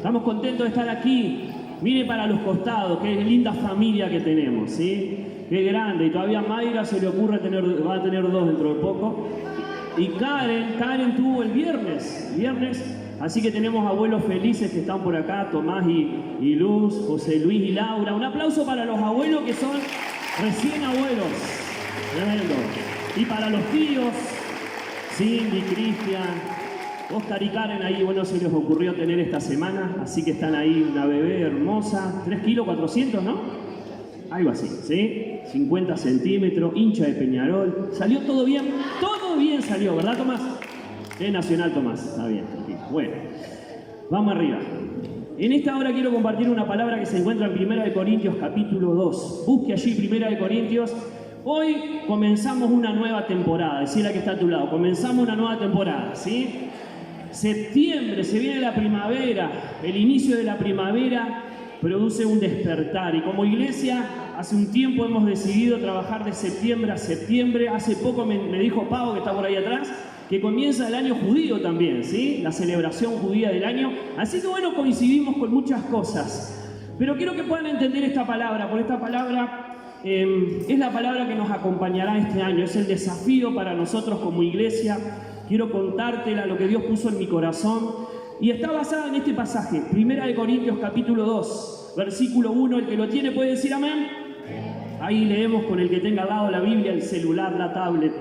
Estamos contentos de estar aquí. Mire para los costados, qué linda familia que tenemos, ¿sí? Qué grande. Y todavía a Mayra se le ocurre va a tener 2 dentro de poco. Y Karen tuvo el viernes. Así que tenemos abuelos felices que están por acá, Tomás y Luz, José Luis y Laura. Un aplauso para los abuelos que son recién abuelos. Tremendo. Y para los tíos, Cindy, Cristian, Oscar y Karen ahí, bueno, se les ocurrió tener esta semana, así que están ahí una bebé hermosa, 3 kilos 400, ¿no? Algo así, ¿sí? 50 centímetros, hincha de Peñarol. ¿Salió todo bien? Todo bien salió, ¿verdad, Tomás? Es Nacional, Tomás. Está bien, tranquilo. Bueno, vamos arriba. En esta hora quiero compartir una palabra que se encuentra en 1 Corintios capítulo 2. Busque allí 1 Corintios. Hoy comenzamos una nueva temporada. Decir la que está a tu lado. Comenzamos una nueva temporada, ¿sí? Septiembre, se viene la primavera. El inicio de la primavera produce un despertar. Y como iglesia, hace un tiempo hemos decidido trabajar de septiembre a septiembre. Hace poco me dijo Pau, que está por ahí atrás, que comienza el año judío también, ¿sí? La celebración judía del año. Así que bueno, coincidimos con muchas cosas. Pero quiero que puedan entender esta palabra, porque esta palabra es la palabra que nos acompañará este año. Es el desafío para nosotros como iglesia. Quiero contártela, lo que Dios puso en mi corazón. Y está basada en este pasaje, 1 Corintios capítulo 2, versículo 1. El que lo tiene puede decir amén. Ahí leemos con el que tenga al lado la Biblia, el celular, la tablet.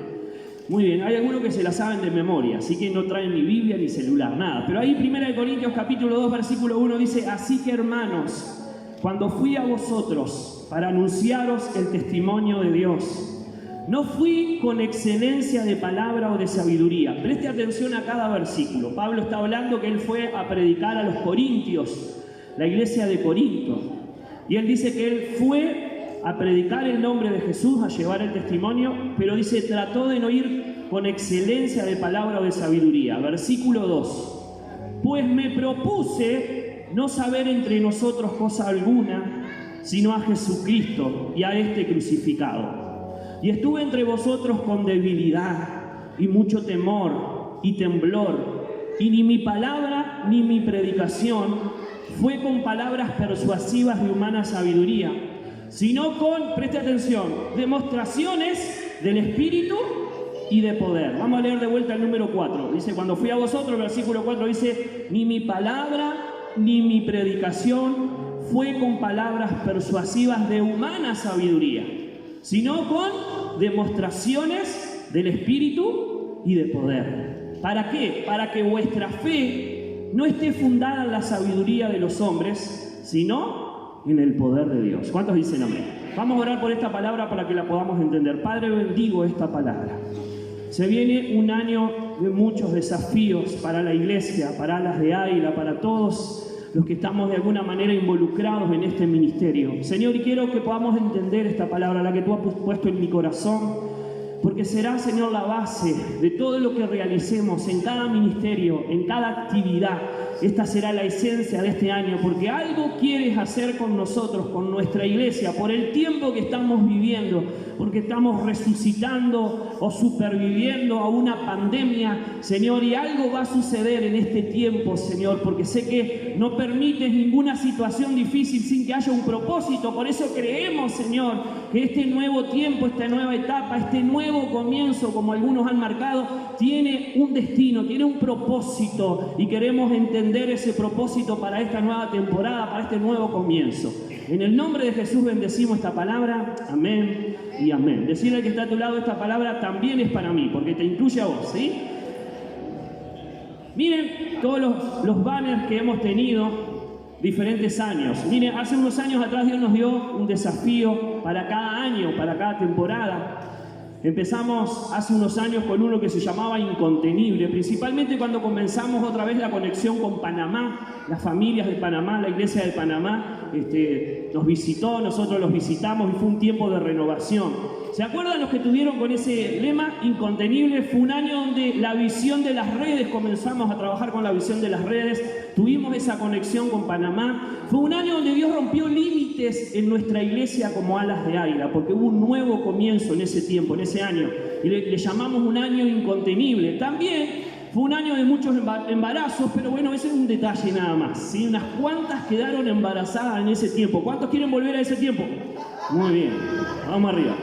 Muy bien, hay algunos que se la saben de memoria, así que no traen ni Biblia ni celular, nada. Pero ahí 1 Corintios capítulo 2, versículo 1 dice: así que hermanos, cuando fui a vosotros para anunciaros el testimonio de Dios, no fui con excelencia de palabra o de sabiduría. Preste atención a cada versículo. Pablo está hablando que él fue a predicar a los corintios, la iglesia de Corinto. Y él dice que él fue a predicar el nombre de Jesús, a llevar el testimonio, pero dice, trató de no ir con excelencia de palabra o de sabiduría. Versículo 2. Pues me propuse no saber entre nosotros cosa alguna, sino a Jesucristo y a este crucificado. Y estuve entre vosotros con debilidad y mucho temor y temblor, y ni mi palabra ni mi predicación fue con palabras persuasivas de humana sabiduría, sino con, preste atención, demostraciones del Espíritu y de poder. Vamos a leer de vuelta el número 4. Dice, cuando fui a vosotros, el versículo 4 dice, ni mi palabra ni mi predicación fue con palabras persuasivas de humana sabiduría, sino con demostraciones del Espíritu y de poder. ¿Para qué? Para que vuestra fe no esté fundada en la sabiduría de los hombres, sino en el poder de Dios. ¿Cuántos dicen amén? Vamos a orar por esta palabra para que la podamos entender. Padre, bendigo esta palabra. Se viene un año de muchos desafíos para la iglesia, para las de Águila, para todos los que estamos de alguna manera involucrados en este ministerio. Señor, y quiero que podamos entender esta palabra, la que tú has puesto en mi corazón, porque será, Señor, la base de todo lo que realicemos en cada ministerio, en cada actividad. Esta será la esencia de este año, porque algo quieres hacer con nosotros, con nuestra iglesia, por el tiempo que estamos viviendo, porque estamos resucitando o superviviendo a una pandemia, Señor, y algo va a suceder en este tiempo, Señor, porque sé que no permites ninguna situación difícil sin que haya un propósito. Por eso creemos, Señor, que este nuevo tiempo, esta nueva etapa, este nuevo comienzo, como algunos han marcado, tiene un destino, tiene un propósito, y queremos entender ese propósito para esta nueva temporada, para este nuevo comienzo. En el nombre de Jesús bendecimos esta palabra. Amén y amén. Decirle al que está a tu lado, esta palabra también es para mí, porque te incluye a vos, ¿sí? Miren todos los banners que hemos tenido diferentes años. Miren, hace unos años atrás Dios nos dio un desafío para cada año, para cada temporada. Empezamos hace unos años con uno que se llamaba Incontenible, principalmente cuando comenzamos otra vez la conexión con Panamá, las familias de Panamá, la iglesia de Panamá nos visitó, nosotros los visitamos y fue un tiempo de renovación. ¿Se acuerdan los que tuvieron con ese lema Incontenible? Fue un año donde la visión de las redes, comenzamos a trabajar con la visión de las redes, tuvimos esa conexión con Panamá. Fue un año donde Dios rompió límites en nuestra iglesia como alas de águila, porque hubo un nuevo comienzo en ese tiempo, en ese año, y le llamamos un año incontenible. También Fue un año de muchos embarazos, pero bueno, ese es un detalle nada más, ¿sí? Unas cuantas quedaron embarazadas en ese tiempo. ¿Cuántos quieren volver a ese tiempo? Muy bien, vamos arriba.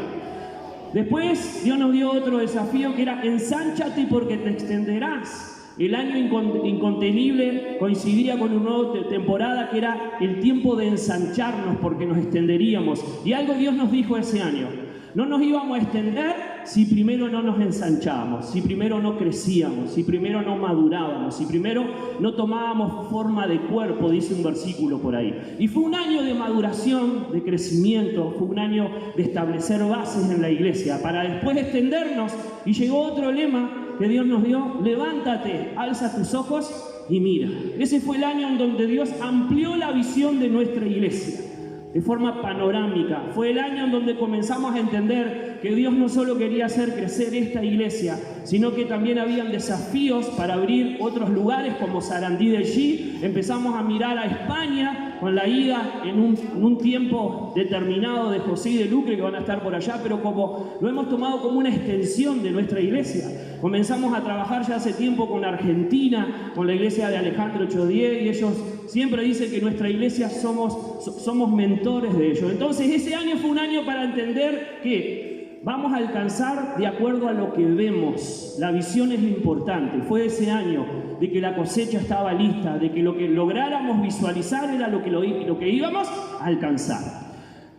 Después Dios nos dio otro desafío que era ensánchate porque te extenderás. El año incontenible coincidía con una nueva temporada que era el tiempo de ensancharnos porque nos extenderíamos. Y algo Dios nos dijo ese año: no nos íbamos a extender si primero no nos ensanchábamos, si primero no crecíamos, si primero no madurábamos, si primero no tomábamos forma de cuerpo, dice un versículo por ahí. Y fue un año de maduración, de crecimiento, fue un año de establecer bases en la iglesia, para después extendernos. Y llegó otro lema que Dios nos dio: levántate, alza tus ojos y mira. Ese fue el año en donde Dios amplió la visión de nuestra iglesia de forma panorámica. Fue el año en donde comenzamos a entender que Dios no solo quería hacer crecer esta iglesia, sino que también habían desafíos para abrir otros lugares como Sarandí de G. Empezamos a mirar a España con la ida en un tiempo determinado de José y de Lucre, que van a estar por allá, pero como lo hemos tomado como una extensión de nuestra iglesia. Comenzamos a trabajar ya hace tiempo con Argentina, con la iglesia de Alejandro Ochodié, y ellos siempre dicen que nuestra iglesia somos mentores de ellos. Entonces ese año fue un año para entender que vamos a alcanzar de acuerdo a lo que vemos. La visión es importante. Fue ese año de que la cosecha estaba lista, de que lo que lográramos visualizar era lo que íbamos a alcanzar.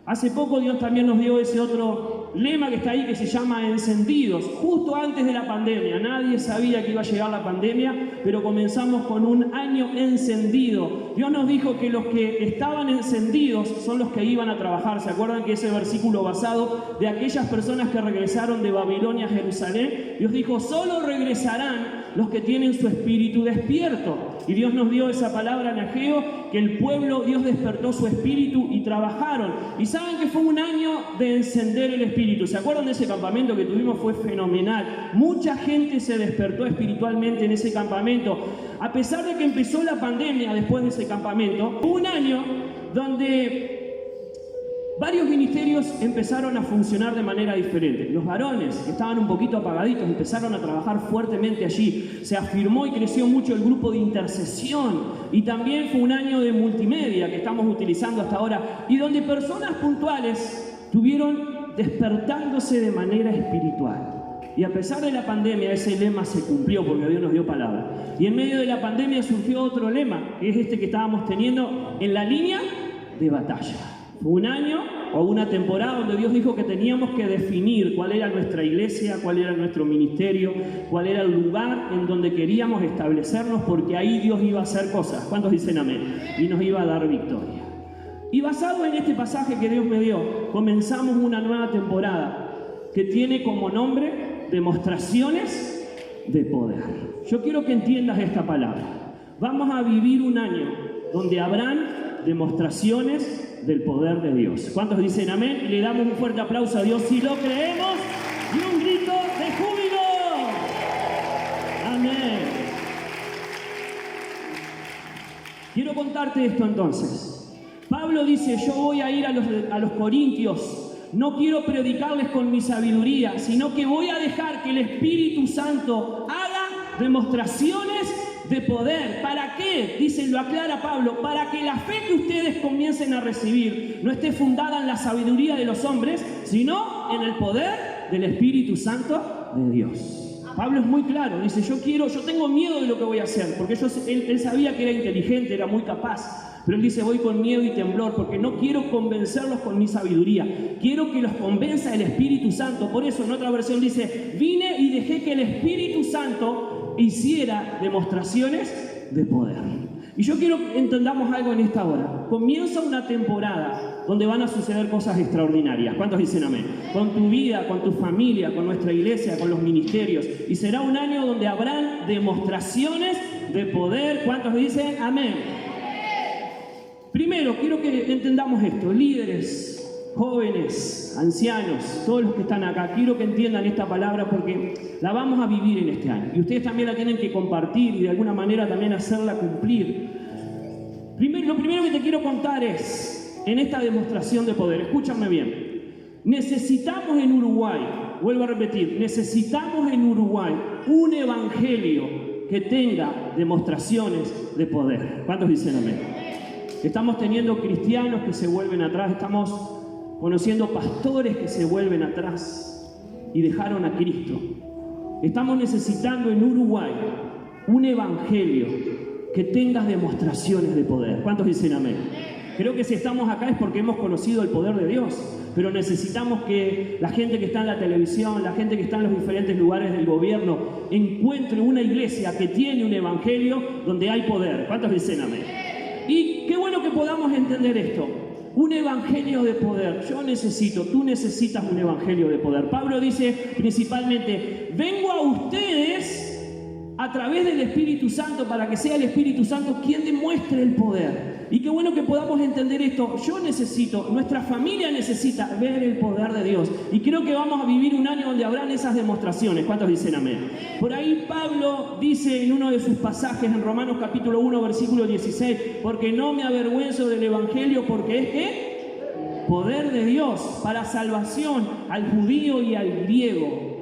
Hace poco Dios también nos dio ese otro lema que está ahí, que se llama encendidos. Justo antes de la pandemia, nadie sabía que iba a llegar la pandemia, pero comenzamos con un año encendido. Dios nos dijo que los que estaban encendidos son los que iban a trabajar. ¿Se acuerdan que ese versículo basado de aquellas personas que regresaron de Babilonia a Jerusalén? Dios dijo: solo regresarán los que tienen su espíritu despierto. Y Dios nos dio esa palabra en Ageo, que el pueblo, Dios despertó su espíritu y trabajaron. Y saben que fue un año de encender el espíritu. ¿Se acuerdan de ese campamento que tuvimos? Fue fenomenal. Mucha gente se despertó espiritualmente en ese campamento. A pesar de que empezó la pandemia después de ese campamento, fue un año donde varios ministerios empezaron a funcionar de manera diferente. Los varones, que estaban un poquito apagaditos, empezaron a trabajar fuertemente allí. Se afirmó y creció mucho el grupo de intercesión. Y también fue un año de multimedia que estamos utilizando hasta ahora, y donde personas puntuales estuvieron despertándose de manera espiritual. Y a pesar de la pandemia, ese lema se cumplió porque Dios nos dio palabra. Y en medio de la pandemia surgió otro lema, que es este que estábamos teniendo: en la línea de batalla. Fue un año o una temporada donde Dios dijo que teníamos que definir cuál era nuestra iglesia, cuál era nuestro ministerio, cuál era el lugar en donde queríamos establecernos, porque ahí Dios iba a hacer cosas. ¿Cuántos dicen amén? Y nos iba a dar victoria. Y basado en este pasaje que Dios me dio, comenzamos una nueva temporada que tiene como nombre demostraciones de poder. Yo quiero que entiendas esta palabra. Vamos a vivir un año donde habrán demostraciones del poder de Dios. ¿Cuántos dicen amén? Y le damos un fuerte aplauso a Dios si lo creemos, y un grito de júbilo. Amén. Quiero contarte esto entonces. Pablo dice: yo voy a ir a los corintios, no quiero predicarles con mi sabiduría, sino que voy a dejar que el Espíritu Santo haga demostraciones de poder. ¿Para qué? Dice, lo aclara Pablo: para que la fe que ustedes comiencen a recibir no esté fundada en la sabiduría de los hombres, sino en el poder del Espíritu Santo de Dios. Pablo es muy claro, dice: yo tengo miedo de lo que voy a hacer, porque él sabía que era inteligente, era muy capaz, pero él dice: voy con miedo y temblor, porque no quiero convencerlos con mi sabiduría, quiero que los convenza el Espíritu Santo. Por eso en otra versión dice: vine y dejé que el Espíritu Santo hiciera demostraciones de poder. Y yo quiero que entendamos algo en esta hora. Comienza una temporada donde van a suceder cosas extraordinarias. ¿Cuántos dicen amén? Con tu vida, con tu familia, con nuestra iglesia, con los ministerios. Y será un año donde habrán demostraciones de poder. ¿Cuántos dicen amén? Primero, quiero que entendamos esto. Líderes, jóvenes, ancianos, todos los que están acá, quiero que entiendan esta palabra porque la vamos a vivir en este año. Y ustedes también la tienen que compartir y de alguna manera también hacerla cumplir. Lo primero que te quiero contar es, en esta demostración de poder, escúchame bien, necesitamos en Uruguay, vuelvo a repetir, necesitamos en Uruguay un evangelio que tenga demostraciones de poder. ¿Cuántos dicen amén? Estamos teniendo cristianos que se vuelven atrás, estamos conociendo pastores que se vuelven atrás y dejaron a Cristo. Estamos necesitando en Uruguay un evangelio que tenga demostraciones de poder. ¿Cuántos dicen amén? Creo que si estamos acá es porque hemos conocido el poder de Dios, pero necesitamos que la gente que está en la televisión, la gente que está en los diferentes lugares del gobierno, encuentre una iglesia que tiene un evangelio donde hay poder. ¿Cuántos dicen amén? Y qué bueno que podamos entender esto. Un evangelio de poder. Tú necesitas un evangelio de poder. Pablo dice principalmente, vengo a ustedes a través del Espíritu Santo para que sea el Espíritu Santo quien demuestre el poder. Y qué bueno que podamos entender esto. Nuestra familia necesita ver el poder de Dios. Y creo que vamos a vivir un año donde habrán esas demostraciones. ¿Cuántos dicen amén? Por ahí Pablo dice en uno de sus pasajes en Romanos capítulo 1, versículo 16, porque no me avergüenzo del Evangelio, porque es ¿qué? Poder de Dios para salvación al judío y al griego.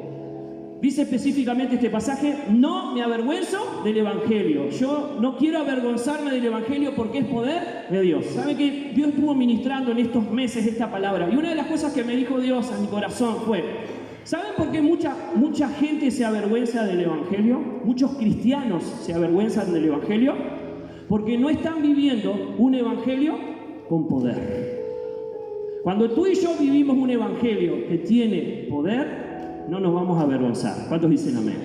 Dice específicamente este pasaje, no me avergüenzo del Evangelio. Yo no quiero avergonzarme del Evangelio porque es poder de Dios. ¿Sabe que Dios estuvo ministrando en estos meses esta palabra? Y una de las cosas que me dijo Dios a mi corazón fue, ¿saben por qué mucha gente se avergüenza del Evangelio? Muchos cristianos se avergüenzan del Evangelio porque no están viviendo un Evangelio con poder. Cuando tú y yo vivimos un Evangelio que tiene poder, no nos vamos a avergonzar. ¿Cuántos dicen amén?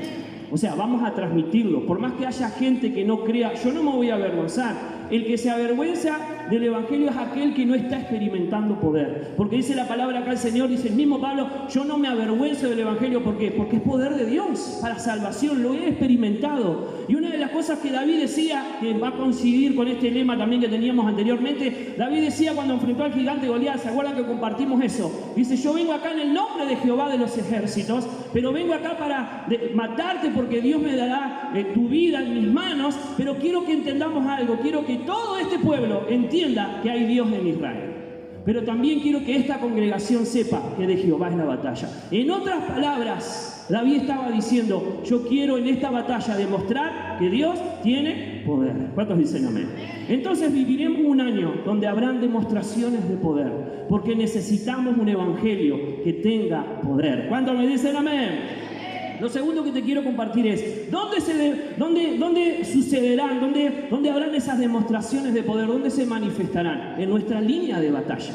O sea, vamos a transmitirlo. Por más que haya gente que no crea, yo no me voy a avergonzar. El que se avergüenza del Evangelio es aquel que no está experimentando poder. Porque dice la palabra acá el Señor, dice el mismo Pablo, yo no me avergüenzo del Evangelio. ¿Por qué? Porque es poder de Dios para salvación, lo he experimentado. Y una de las cosas que David decía, que va a coincidir con este lema también que teníamos anteriormente, David decía cuando enfrentó al gigante Goliat, ¿se acuerdan que compartimos eso? Dice, yo vengo acá en el nombre de Jehová de los ejércitos, pero vengo acá para matarte porque Dios me dará tu vida en mis manos, pero quiero que entendamos algo, quiero que todo este pueblo entienda que hay Dios en Israel. Pero también quiero que esta congregación sepa que de Jehová es la batalla. En otras palabras, David estaba diciendo, yo quiero en esta batalla demostrar que Dios tiene poder. ¿Cuántos dicen amén? Entonces viviremos un año donde habrán demostraciones de poder, porque necesitamos un evangelio que tenga poder. ¿Cuántos me dicen amén? Lo segundo que te quiero compartir es, ¿dónde sucederán? ¿Dónde habrán esas demostraciones de poder? ¿Dónde se manifestarán? En nuestra línea de batalla.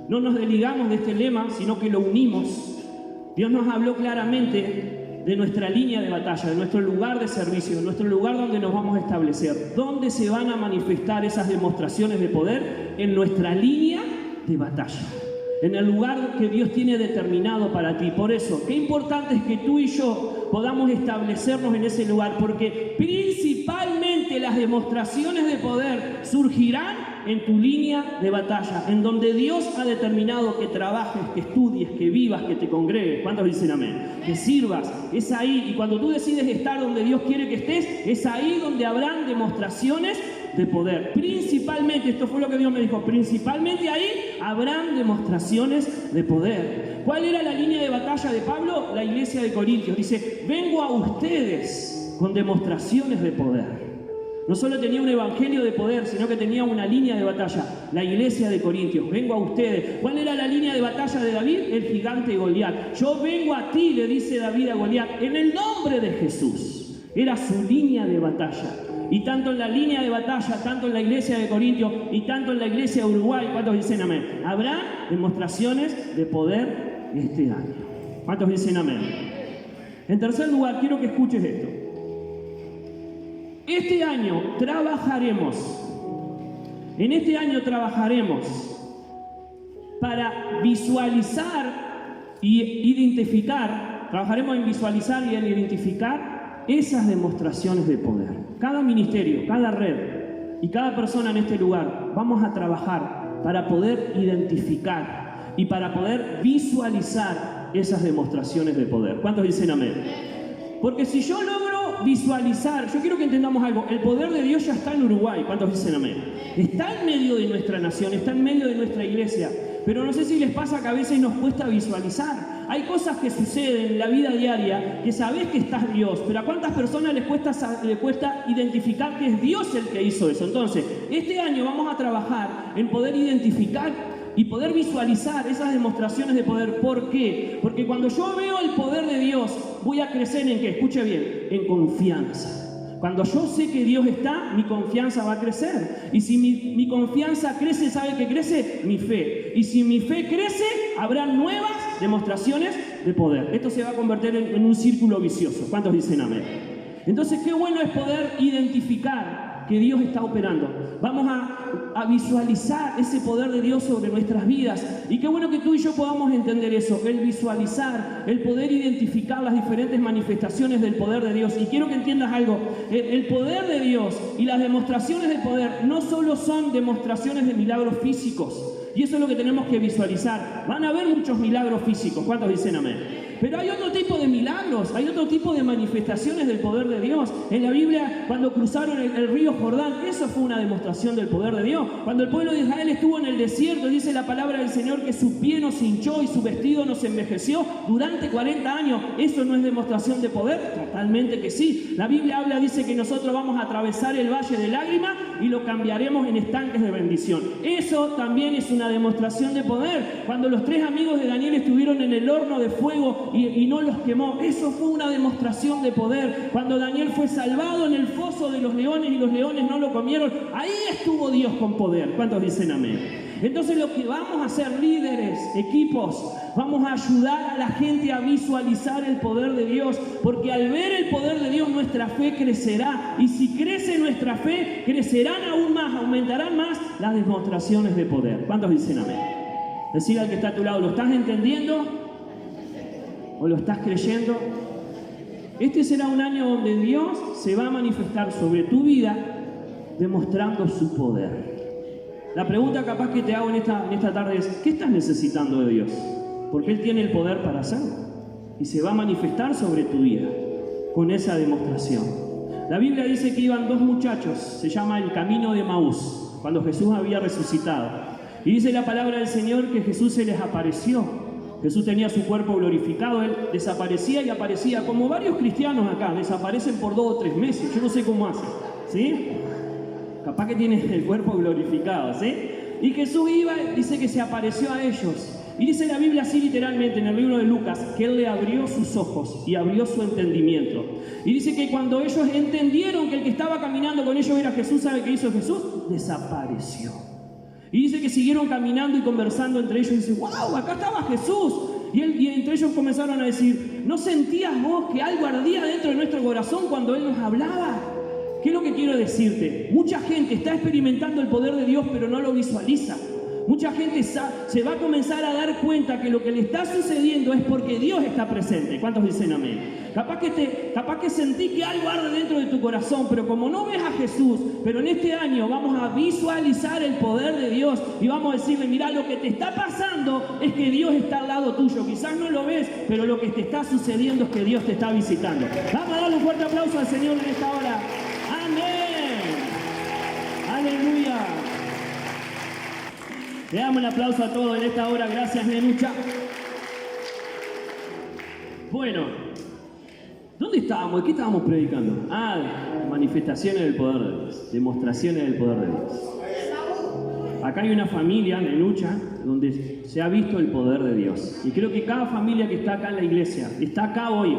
No nos desligamos de este lema, sino que lo unimos. Dios nos habló claramente de nuestra línea de batalla, de nuestro lugar de servicio, de nuestro lugar donde nos vamos a establecer. ¿Dónde se van a manifestar esas demostraciones de poder? En nuestra línea de batalla. En el lugar que Dios tiene determinado para ti. Por eso, qué importante es que tú y yo podamos establecernos en ese lugar, porque principalmente las demostraciones de poder surgirán en tu línea de batalla, en donde Dios ha determinado que trabajes, que estudies, que vivas, que te congregues. ¿Cuántos dicen amén? Que sirvas, es ahí. Y cuando tú decides estar donde Dios quiere que estés, es ahí donde habrán demostraciones de poder. Principalmente, esto fue lo que Dios me dijo, principalmente ahí habrán demostraciones de poder. ¿Cuál era la línea de batalla de Pablo? La iglesia de Corintios. Dice, vengo a ustedes con demostraciones de poder. No solo tenía un evangelio de poder, sino que tenía una línea de batalla. La iglesia de Corintios, vengo a ustedes. ¿Cuál era la línea de batalla de David? El gigante Goliat. Yo vengo a ti, le dice David a Goliat, en el nombre de Jesús. Era su línea de batalla. Y tanto en la línea de batalla, tanto en la iglesia de Corintios y tanto en la iglesia de Uruguay, ¿cuántos dicen amén? Habrá demostraciones de poder este año. ¿Cuántos dicen amén? En tercer lugar, quiero que escuches esto. Este año trabajaremos para visualizar y identificar, trabajaremos en visualizar y en identificar esas demostraciones de poder. Cada ministerio, cada red y cada persona en este lugar vamos a trabajar para poder identificar y para poder visualizar esas demostraciones de poder. ¿Cuántos dicen amén? Porque si yo logro visualizar, yo quiero que entendamos algo, el poder de Dios ya está en Uruguay. ¿Cuántos dicen amén? Está en medio de nuestra nación, está en medio de nuestra iglesia. pero no sé si les pasa que a veces nos cuesta visualizar. Hay cosas que suceden en la vida diaria que sabés que estás Dios, pero ¿a cuántas personas les cuesta identificar que es Dios el que hizo eso? Entonces, este año vamos a trabajar en poder identificar y poder visualizar esas demostraciones de poder. ¿Por qué? Porque cuando yo veo el poder de Dios, voy a crecer ¿en qué? Escuche bien, en confianza. Cuando yo sé que Dios está, mi confianza va a crecer. Y si mi confianza crece, ¿sabe qué crece? Mi fe. Y si mi fe crece, habrá nuevas demostraciones de poder. Esto se va a convertir en un círculo vicioso. ¿Cuántos dicen amén? Entonces, qué bueno es poder identificar que Dios está operando. Vamos a visualizar ese poder de Dios sobre nuestras vidas. Y qué bueno que tú y yo podamos entender eso, el visualizar, el poder identificar las diferentes manifestaciones del poder de Dios. Y quiero que entiendas algo, el poder de Dios y las demostraciones del poder no solo son demostraciones de milagros físicos. Y eso es lo que tenemos que visualizar. Van a haber muchos milagros físicos. ¿Cuántos dicen amén? Pero hay otro tipo de milagros, hay otro tipo de manifestaciones del poder de Dios. En la Biblia, cuando cruzaron el río Jordán, eso fue una demostración del poder de Dios. Cuando el pueblo de Israel estuvo en el desierto, dice la palabra del Señor que su pie no se hinchó y su vestido no se envejeció durante 40 años. ¿Eso no es demostración de poder? Totalmente que sí. La Biblia dice que nosotros vamos a atravesar el valle de lágrimas y lo cambiaremos en estanques de bendición. Eso también es una demostración de poder. Cuando los 3 amigos de Daniel estuvieron en el horno de fuego y no los quemó, eso fue una demostración de poder. Cuando Daniel fue salvado en el foso de los leones y los leones no lo comieron, ahí estuvo Dios con poder. ¿Cuántos dicen amén? Entonces lo que vamos a hacer, líderes, equipos, vamos a ayudar a la gente a visualizar el poder de Dios, porque al ver el poder de Dios nuestra fe crecerá, y si crece nuestra fe, crecerán aún más, aumentarán más las demostraciones de poder. ¿Cuántos dicen amén? Decir al que está a tu lado, ¿lo estás entendiendo? ¿O lo estás creyendo? Este será un año donde Dios se va a manifestar sobre tu vida demostrando su poder. La pregunta capaz que te hago en esta tarde es, ¿qué estás necesitando de Dios? Porque Él tiene el poder para hacerlo y se va a manifestar sobre tu vida con esa demostración. La Biblia dice que iban 2 muchachos, se llama el camino de Emaús, cuando Jesús había resucitado. Y dice la palabra del Señor que Jesús se les apareció. Jesús tenía su cuerpo glorificado, Él desaparecía y aparecía, como varios cristianos acá, desaparecen por 2 o 3 meses, yo no sé cómo hacen, ¿sí? Capaz que tienen el cuerpo glorificado, ¿sí? Y Jesús iba, dice que se apareció a ellos. Y dice la Biblia así literalmente en el libro de Lucas, que Él le abrió sus ojos y abrió su entendimiento. Y dice que cuando ellos entendieron que el que estaba caminando con ellos era Jesús, ¿sabe qué hizo Jesús? Desapareció. Y dice que siguieron caminando y conversando entre ellos y dice, ¡wow! Acá estaba Jesús. Y entre ellos comenzaron a decir, ¿no sentías vos que algo ardía dentro de nuestro corazón cuando Él nos hablaba? ¿Qué es lo que quiero decirte? Mucha gente está experimentando el poder de Dios, pero no lo visualiza. Mucha gente se va a comenzar a dar cuenta que lo que le está sucediendo es porque Dios está presente. ¿Cuántos dicen amén? Capaz que sentí que algo arde dentro de tu corazón, pero como no ves a Jesús, pero en este año vamos a visualizar el poder de Dios y vamos a decirle, mira, lo que te está pasando es que Dios está al lado tuyo. Quizás no lo ves, pero lo que te está sucediendo es que Dios te está visitando. Vamos a darle un fuerte aplauso al Señor en esta hora. Amén. Aleluya. Le damos un aplauso a todos en esta hora. Gracias, Nenucha. Bueno, ¿dónde estábamos? ¿Qué estábamos predicando? Manifestaciones del poder de Dios. Demostraciones del poder de Dios. Acá hay una familia, Nenucha, donde se ha visto el poder de Dios. Y creo que cada familia que está acá en la iglesia está acá hoy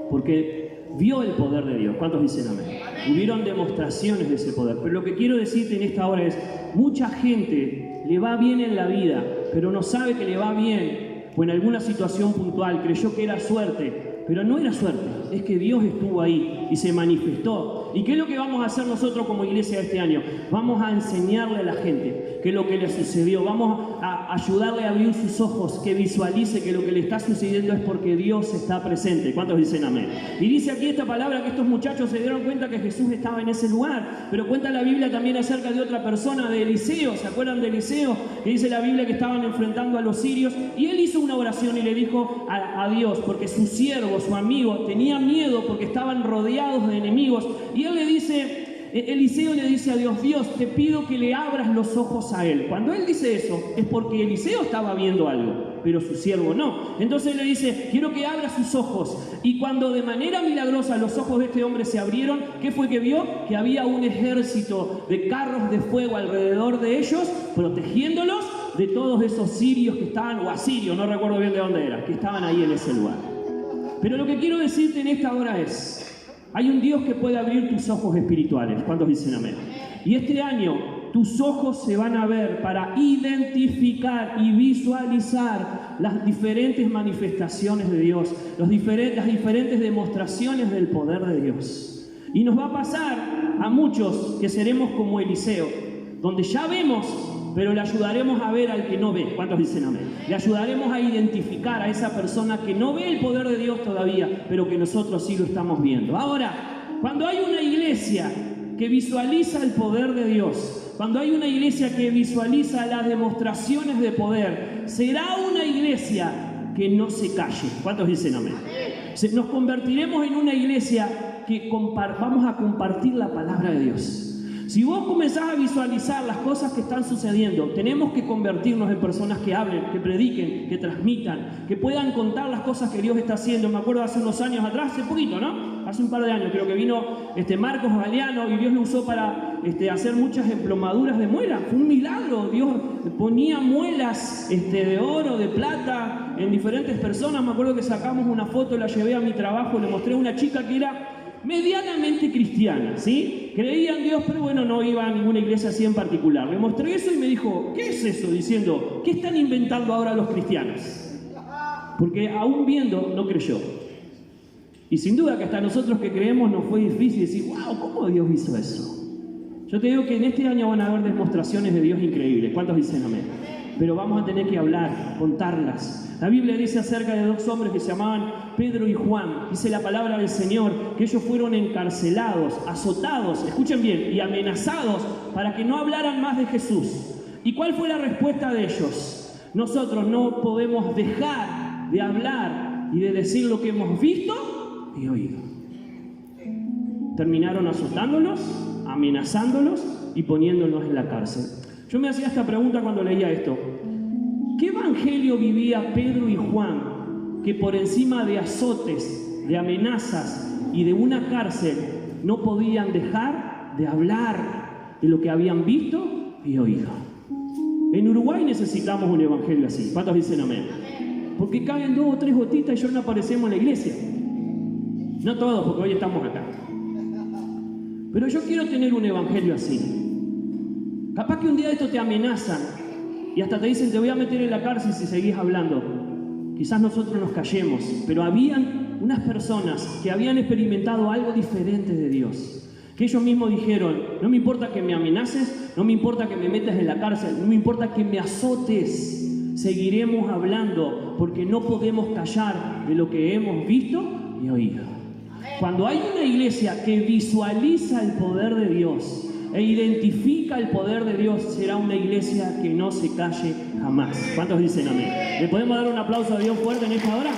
porque vio el poder de Dios. ¿Cuántos dicen amén? Hubieron demostraciones de ese poder. Pero lo que quiero decirte en esta hora es, mucha gente le va bien en la vida, pero no sabe que le va bien, o en alguna situación puntual creyó que era suerte, pero no era suerte, es que Dios estuvo ahí y se manifestó. ¿Y qué es lo que vamos a hacer nosotros como iglesia este año? Vamos a enseñarle a la gente qué es lo que le sucedió, vamos a ayudarle a abrir sus ojos, que visualice que lo que le está sucediendo es porque Dios está presente. ¿Cuántos dicen amén? Y dice aquí esta palabra que estos muchachos se dieron cuenta que Jesús estaba en ese lugar, pero cuenta la Biblia también acerca de otra persona, de Eliseo. ¿Se acuerdan de Eliseo? Que dice la Biblia que estaban enfrentando a los sirios y él hizo una oración y le dijo a Dios, porque su siervo, su amigo, tenía miedo porque estaban rodeados de enemigos, y él le dice, Eliseo le dice a Dios, Dios, te pido que le abras los ojos a él. Cuando él dice eso, es porque Eliseo estaba viendo algo, pero su siervo no. Entonces le dice, quiero que abra sus ojos. Y cuando de manera milagrosa los ojos de este hombre se abrieron, ¿qué fue que vio? Que había un ejército de carros de fuego alrededor de ellos, protegiéndolos de todos esos sirios que estaban, o asirios, no recuerdo bien de dónde era, que estaban ahí en ese lugar. Pero lo que quiero decirte en esta hora es, hay un Dios que puede abrir tus ojos espirituales. ¿Cuántos dicen amén? Y este año tus ojos se van a ver para identificar y visualizar las diferentes manifestaciones de Dios, las diferentes demostraciones del poder de Dios. Y nos va a pasar a muchos que seremos como Eliseo, donde ya vemos, pero le ayudaremos a ver al que no ve. ¿Cuántos dicen amén? Le ayudaremos a identificar a esa persona que no ve el poder de Dios todavía, pero que nosotros sí lo estamos viendo. Ahora, cuando hay una iglesia que visualiza el poder de Dios, cuando hay una iglesia que visualiza las demostraciones de poder, será una iglesia que no se calle. ¿Cuántos dicen amén? Nos convertiremos en una iglesia que vamos a compartir la palabra de Dios. Si vos comenzás a visualizar las cosas que están sucediendo, tenemos que convertirnos en personas que hablen, que prediquen, que transmitan, que puedan contar las cosas que Dios está haciendo. Me acuerdo hace unos años atrás, hace poquito, ¿no? Hace un par de años creo que vino Marcos Galeano y Dios lo usó para hacer muchas emplomaduras de muela. Fue un milagro. Dios ponía muelas de oro, de plata en diferentes personas. Me acuerdo que sacamos una foto, la llevé a mi trabajo, le mostré a una chica que era medianamente cristiana, ¿sí? Creía en Dios, pero bueno, no iba a ninguna iglesia así en particular. Le mostré eso y me dijo, ¿qué es eso? Diciendo, ¿qué están inventando ahora los cristianos? Porque aún viendo, no creyó. Y sin duda que hasta nosotros que creemos nos fue difícil decir, wow, ¿cómo Dios hizo eso? Yo te digo que en este año van a haber demostraciones de Dios increíbles. ¿Cuántos dicen amén? Pero vamos a tener que hablar, contarlas. La Biblia dice acerca de dos hombres que se llamaban Pedro y Juan. Dice la palabra del Señor que ellos fueron encarcelados, azotados, escuchen bien, y amenazados para que no hablaran más de Jesús. ¿Y cuál fue la respuesta de ellos? Nosotros no podemos dejar de hablar y de decir lo que hemos visto y oído. Terminaron azotándolos, amenazándolos y poniéndolos en la cárcel. Yo me hacía esta pregunta cuando leía esto. ¿Qué evangelio vivía Pedro y Juan que por encima de azotes, de amenazas y de una cárcel no podían dejar de hablar de lo que habían visto y oído? En Uruguay necesitamos un evangelio así. ¿Cuántos dicen amén? Porque caen 2 o 3 gotitas y ya no aparecemos en la iglesia. No todos, porque hoy estamos acá. Pero yo quiero tener un evangelio así. Capaz que un día esto te amenazan y hasta te dicen te voy a meter en la cárcel si seguís hablando. Quizás nosotros nos callemos, pero habían unas personas que habían experimentado algo diferente de Dios. Que ellos mismos dijeron, no me importa que me amenaces, no me importa que me metas en la cárcel, no me importa que me azotes, seguiremos hablando porque no podemos callar de lo que hemos visto y oído. Cuando hay una iglesia que visualiza el poder de Dios e identifica el poder de Dios, será una iglesia que no se calle jamás. ¿Cuántos dicen amén? ¿Le podemos dar un aplauso a Dios fuerte en esta hora?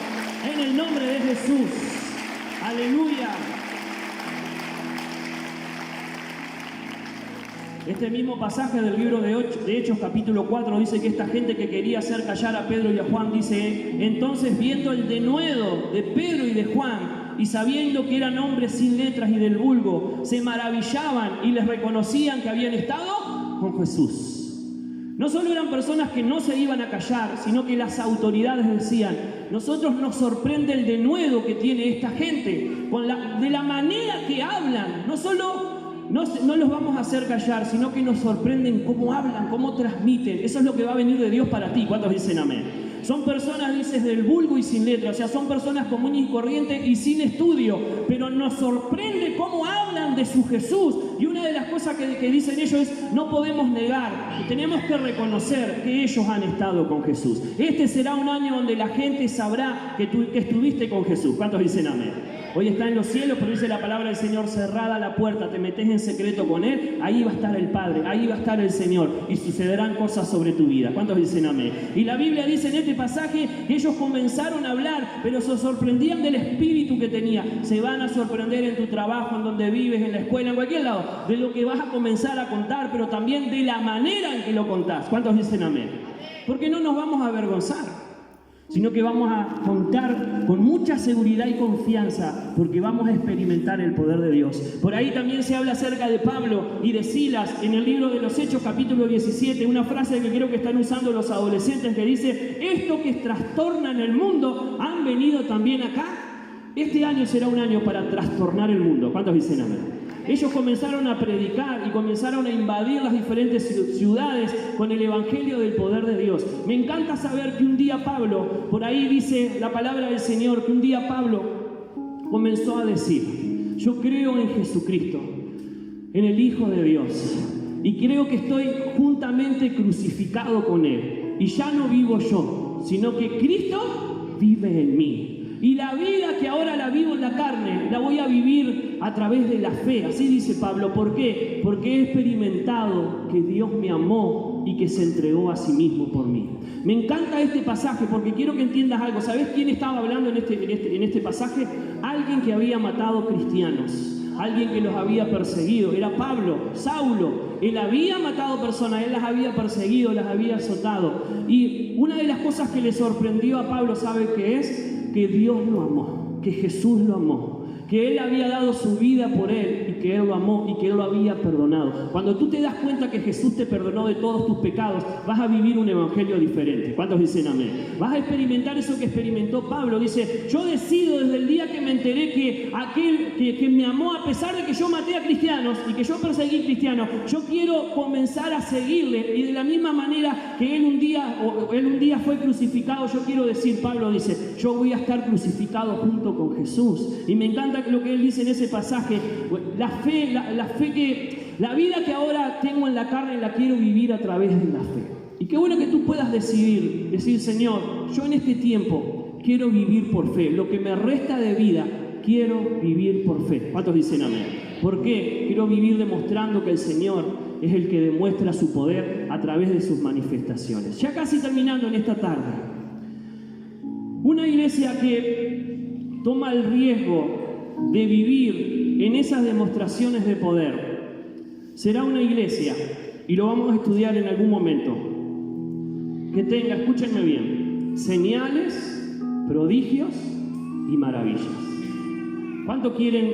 En el nombre de Jesús. Aleluya. Este mismo pasaje del libro de Hechos capítulo 4 dice que esta gente que quería hacer callar a Pedro y a Juan, dice, entonces viendo el denuedo de Pedro y de Juan, y sabiendo que eran hombres sin letras y del vulgo, se maravillaban y les reconocían que habían estado con Jesús. No solo eran personas que no se iban a callar, sino que las autoridades decían, nosotros nos sorprende el denuedo que tiene esta gente, de la manera que hablan, no solo no los vamos a hacer callar, sino que nos sorprenden cómo hablan, cómo transmiten. Eso es lo que va a venir de Dios para ti. ¿Cuántos dicen amén? Son personas, dices, del vulgo y sin letra, o sea, son personas comunes y corrientes y sin estudio, pero nos sorprende cómo hablan de su Jesús. Y una de las cosas que dicen ellos es, no podemos negar, tenemos que reconocer que ellos han estado con Jesús. Este será un año donde la gente sabrá que estuviste con Jesús. ¿Cuántos dicen amén? Hoy está en los cielos, pero dice la palabra del Señor, cerrada la puerta, te metes en secreto con Él, ahí va a estar el Padre, ahí va a estar el Señor, y sucederán cosas sobre tu vida. ¿Cuántos dicen amén? Y la Biblia dice en este pasaje que ellos comenzaron a hablar, pero se sorprendían del espíritu que tenía. Se van a sorprender en tu trabajo, en donde vives, en la escuela, en cualquier lado, de lo que vas a comenzar a contar, pero también de la manera en que lo contás. ¿Cuántos dicen amén? Porque no nos vamos a avergonzar, sino que vamos a contar con mucha seguridad y confianza, porque vamos a experimentar el poder de Dios. Por ahí también se habla acerca de Pablo y de Silas en el libro de los Hechos, capítulo 17, una frase que creo que están usando los adolescentes que dice: esto que trastornan el mundo han venido también acá. Este año será un año para trastornar el mundo. ¿Cuántos dicen amén? Ellos comenzaron a predicar y comenzaron a invadir las diferentes ciudades con el evangelio del poder de Dios. Me encanta saber que un día Pablo, por ahí dice la palabra del Señor, que un día Pablo comenzó a decir: yo creo en Jesucristo, en el Hijo de Dios, y creo que estoy juntamente crucificado con Él. Y ya no vivo yo, sino que Cristo vive en mí. Y la vida que ahora la vivo en la carne, la voy a vivir a través de la fe. Así dice Pablo. ¿Por qué? Porque he experimentado que Dios me amó y que se entregó a sí mismo por mí. Me encanta este pasaje porque quiero que entiendas algo. ¿Sabes quién estaba hablando en este pasaje? Alguien que había matado cristianos. Alguien que los había perseguido. Era Pablo, Saulo. Él había matado personas, él las había perseguido, las había azotado. Y una de las cosas que le sorprendió a Pablo, ¿sabe qué es? Que Dios lo amó, que Jesús lo amó, que Él había dado su vida por Él y que Él lo amó y que Él lo había perdonado. Cuando tú te das cuenta que Jesús te perdonó de todos tus pecados, vas a vivir un evangelio diferente. ¿Cuántos dicen amén? Vas a experimentar eso que experimentó Pablo. Dice: yo decido desde el día que me enteré que aquel que me amó, a pesar de que yo maté a cristianos y que yo perseguí cristianos, yo quiero comenzar a seguirle. Y de la misma manera que Él un día fue crucificado, yo quiero decir, Pablo dice, yo voy a estar crucificado junto con Jesús. Y me encanta lo que él dice en ese pasaje: la vida que ahora tengo en la carne la quiero vivir a través de la fe. Y qué bueno que tú puedas decir, Señor, yo en este tiempo quiero vivir por fe. Lo que me resta de vida, quiero vivir por fe. ¿Cuántos dicen amén? ¿Por qué? Quiero vivir demostrando que el Señor es el que demuestra su poder a través de sus manifestaciones. Ya casi terminando en esta tarde. Una iglesia que toma el riesgo de vivir en esas demostraciones de poder será una iglesia, y lo vamos a estudiar en algún momento, que tenga, escúchenme bien, señales, prodigios y maravillas. ¿Cuántos quieren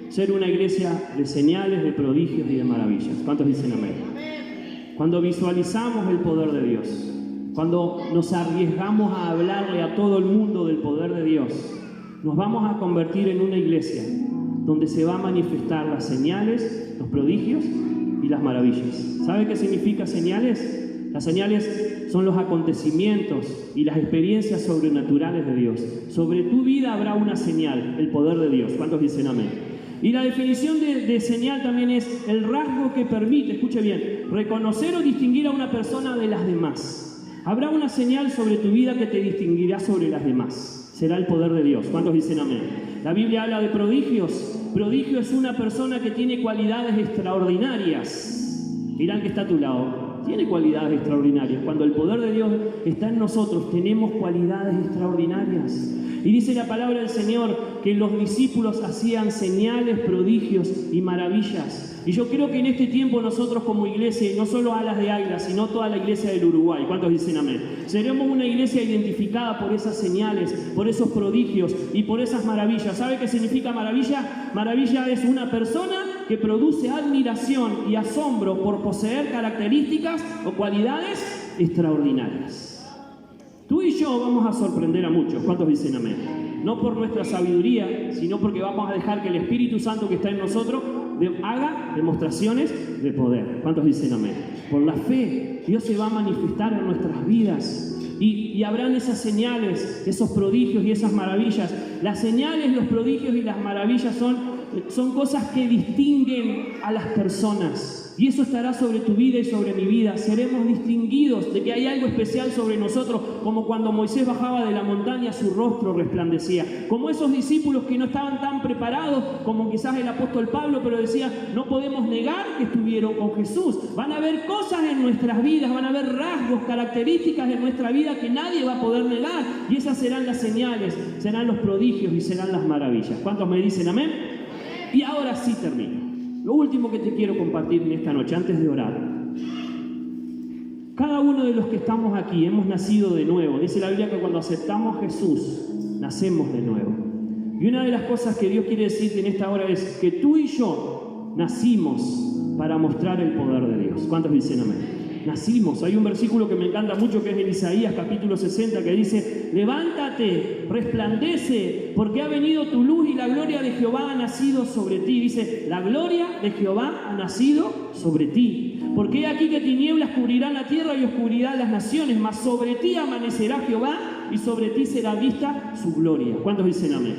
ser una iglesia de señales, de prodigios y de maravillas? ¿Cuántos dicen amén? Cuando visualizamos el poder de Dios, cuando nos arriesgamos a hablarle a todo el mundo del poder de Dios, nos vamos a convertir en una iglesia donde se va a manifestar las señales, los prodigios y las maravillas. ¿Sabe qué significa señales? Las señales son los acontecimientos y las experiencias sobrenaturales de Dios. Sobre tu vida habrá una señal, el poder de Dios. ¿Cuántos dicen amén? Y la definición de señal también es el rasgo que permite, escuche bien, reconocer o distinguir a una persona de las demás. Habrá una señal sobre tu vida que te distinguirá sobre las demás. Será el poder de Dios. ¿Cuántos dicen amén? La Biblia habla de prodigios. Prodigio es una persona que tiene cualidades extraordinarias. Mirá el que está a tu lado. Tiene cualidades extraordinarias. Cuando el poder de Dios está en nosotros, tenemos cualidades extraordinarias. Y dice la palabra del Señor que los discípulos hacían señales, prodigios y maravillas. Y yo creo que en este tiempo nosotros como iglesia, y no solo Alas de Águila, sino toda la iglesia del Uruguay, ¿cuántos dicen amén? Seremos una iglesia identificada por esas señales, por esos prodigios y por esas maravillas. ¿Sabe qué significa maravilla? Maravilla es una persona que produce admiración y asombro por poseer características o cualidades extraordinarias. Tú y yo vamos a sorprender a muchos. ¿Cuántos dicen amén? No por nuestra sabiduría, sino porque vamos a dejar que el Espíritu Santo que está en nosotros haga demostraciones de poder. ¿Cuántos dicen amén? Por la fe, Dios se va a manifestar en nuestras vidas. Y habrán esas señales, esos prodigios y esas maravillas. Las señales, los prodigios y las maravillas son cosas que distinguen a las personas. Y eso estará sobre tu vida y sobre mi vida. Seremos distinguidos de que hay algo especial sobre nosotros, como cuando Moisés bajaba de la montaña, su rostro resplandecía. Como esos discípulos que no estaban tan preparados como quizás el apóstol Pablo, pero decía, no podemos negar que estuvieron con Jesús. Van a haber cosas en nuestras vidas, van a haber rasgos, características de nuestra vida que nadie va a poder negar. Y esas serán las señales, serán los prodigios y serán las maravillas. ¿Cuántos me dicen amén? Y ahora sí termino. Lo último que te quiero compartir en esta noche, antes de orar. Cada uno de los que estamos aquí hemos nacido de nuevo. Dice la Biblia que cuando aceptamos a Jesús, nacemos de nuevo. Y una de las cosas que Dios quiere decirte en esta hora es que tú y yo nacimos para mostrar el poder de Dios. ¿Cuántos dicen amén? Nacimos. Hay un versículo que me encanta mucho que es en Isaías capítulo 60 que dice: levántate, resplandece, porque ha venido tu luz y la gloria de Jehová ha nacido sobre ti. Dice, la gloria de Jehová ha nacido sobre ti. Porque he aquí que tinieblas cubrirán la tierra y oscuridad las naciones, mas sobre ti amanecerá Jehová y sobre ti será vista su gloria. ¿Cuántos dicen amén?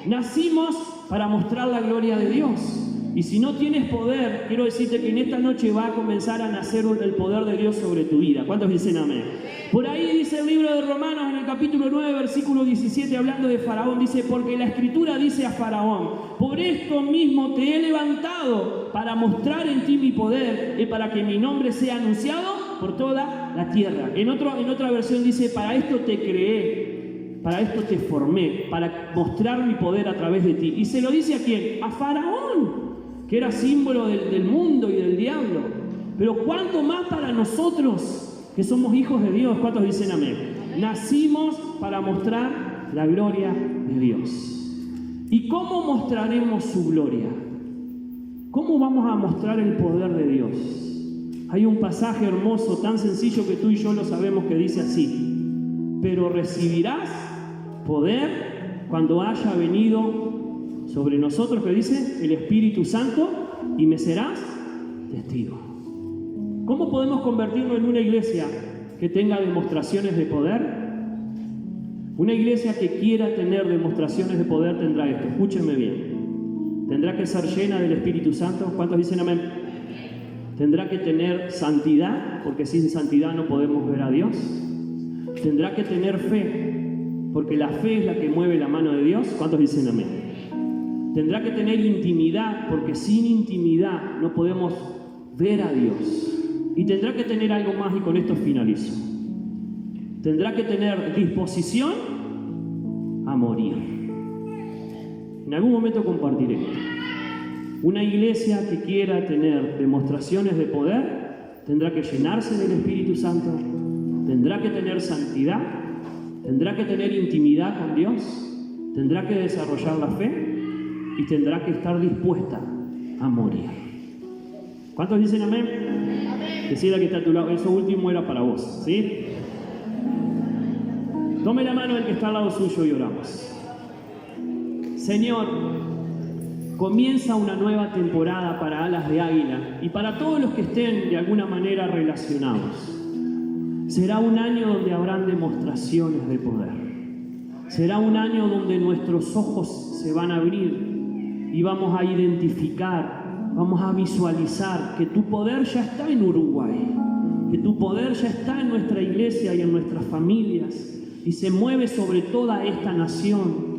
Nacimos para mostrar la gloria de Dios. Y si no tienes poder, quiero decirte que en esta noche va a comenzar a nacer el poder de Dios sobre tu vida. ¿Cuántos dicen amén? Por ahí dice el libro de Romanos en el capítulo 9, versículo 17, hablando de Faraón, dice, porque la Escritura dice a Faraón, por esto mismo te he levantado para mostrar en ti mi poder y para que mi nombre sea anunciado por toda la tierra. En otra versión dice, para esto te creé, para esto te formé, para mostrar mi poder a través de ti. ¿Y se lo dice a quién? A Faraón, que era símbolo del mundo y del diablo. Pero cuánto más para nosotros, que somos hijos de Dios. ¿Cuántos dicen amén? Nacimos para mostrar la gloria de Dios. ¿Y cómo mostraremos su gloria? ¿Cómo vamos a mostrar el poder de Dios? Hay un pasaje hermoso, tan sencillo que tú y yo lo sabemos, que dice así: pero recibirás poder cuando haya venido sobre nosotros, que dice, el Espíritu Santo, y me serás testigo. ¿Cómo podemos convertirnos en una iglesia que tenga demostraciones de poder? Una iglesia que quiera tener demostraciones de poder tendrá esto. Escúchenme bien. Tendrá que ser llena del Espíritu Santo. ¿Cuántos dicen amén? Tendrá que tener santidad, porque sin santidad no podemos ver a Dios. Tendrá que tener fe, porque la fe es la que mueve la mano de Dios. ¿Cuántos dicen amén? Tendrá que tener intimidad, porque sin intimidad no podemos ver a Dios. Y tendrá que tener algo más, y con esto finalizo. Tendrá que tener disposición a morir. En algún momento compartiré. Una iglesia que quiera tener demostraciones de poder tendrá que llenarse del Espíritu Santo, tendrá que tener santidad, tendrá que tener intimidad con Dios, tendrá que desarrollar la fe y tendrá que estar dispuesta a morir. ¿Cuántos dicen amén? Decida que está a tu lado, eso último era para vos, ¿sí? Tome la mano del que está al lado suyo y oramos. Señor, comienza una nueva temporada para Alas de Águila y para todos los que estén de alguna manera relacionados. Será un año donde habrán demostraciones de poder. Será un año donde nuestros ojos se van a abrir y vamos a identificar, vamos a visualizar que tu poder ya está en Uruguay, que tu poder ya está en nuestra iglesia y en nuestras familias y se mueve sobre toda esta nación.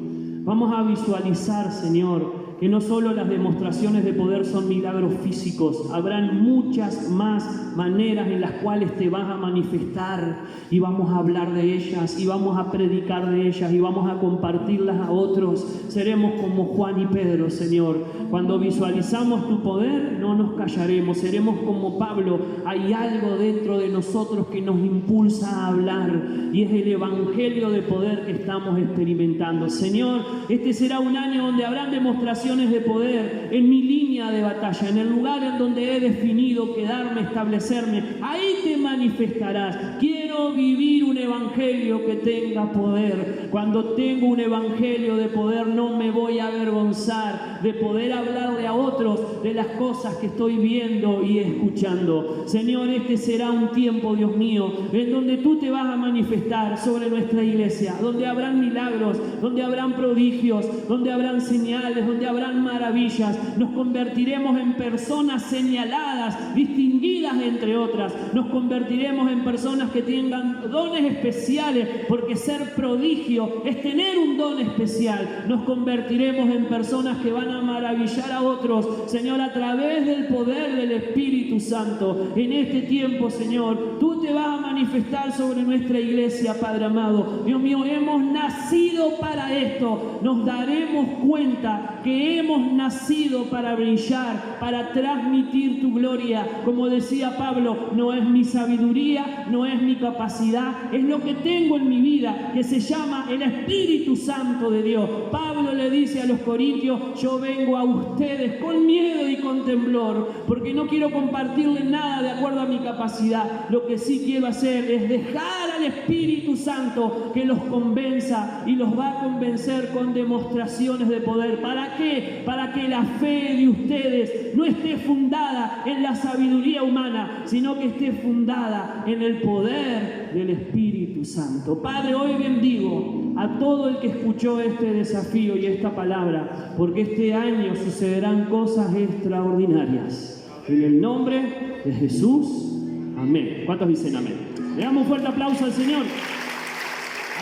Vamos a visualizar, Señor, que no solo las demostraciones de poder son milagros físicos, habrán muchas más maneras en las cuales te vas a manifestar y vamos a hablar de ellas y vamos a predicar de ellas y vamos a compartirlas a otros. Seremos como Juan y Pedro, Señor. Cuando visualizamos tu poder, no nos callaremos. Seremos como Pablo. Hay algo dentro de nosotros que nos impulsa a hablar y es el evangelio de poder que estamos experimentando. Señor, este será un año donde habrán demostraciones de poder en mi línea de batalla, en el lugar en donde he definido quedarme, establecerme. Ahí te manifestarás. Quiero vivir un evangelio que tenga poder. Cuando tengo un evangelio de poder, no me voy a avergonzar de poder hablarle a otros de las cosas que estoy viendo y escuchando. Señor, este será un tiempo, Dios mío, en donde tú te vas a manifestar sobre nuestra iglesia, donde habrán milagros, donde habrán prodigios, donde habrán señales, donde habrán maravillas. Nos convertiremos en personas señaladas, distinguidas entre otras. Nos convertiremos en personas que tengan dones especiales, porque ser prodigio es tener un don especial. Nos convertiremos en personas que van a maravillar a otros, Señor, a través del poder del Espíritu Santo. En este tiempo, Señor, tú te vas a manifestar sobre nuestra iglesia, Padre amado. Dios mío, hemos nacido para esto. Nos daremos cuenta que hemos nacido para brillar, para transmitir tu gloria. Como decía Pablo, no es mi sabiduría, no es mi capacidad, es lo que tengo en mi vida, que se llama el Espíritu Santo de Dios. Pablo le dice a los corintios: yo vengo a ustedes con miedo y con temblor, porque no quiero compartirles nada de acuerdo a mi capacidad. Lo que sí quiero hacer es dejar al Espíritu Santo que los convenza, y los va a convencer con demostraciones de poder. ¿Para qué? Para que la fe de ustedes no esté fundada en la sabiduría humana, sino que esté fundada en el poder del Espíritu Santo. Padre, hoy bendigo a todo el que escuchó este desafío y esta palabra, porque este año sucederán cosas extraordinarias. En el nombre de Jesús, amén. ¿Cuántos dicen amén? Le damos un fuerte aplauso al Señor.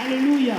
Aleluya.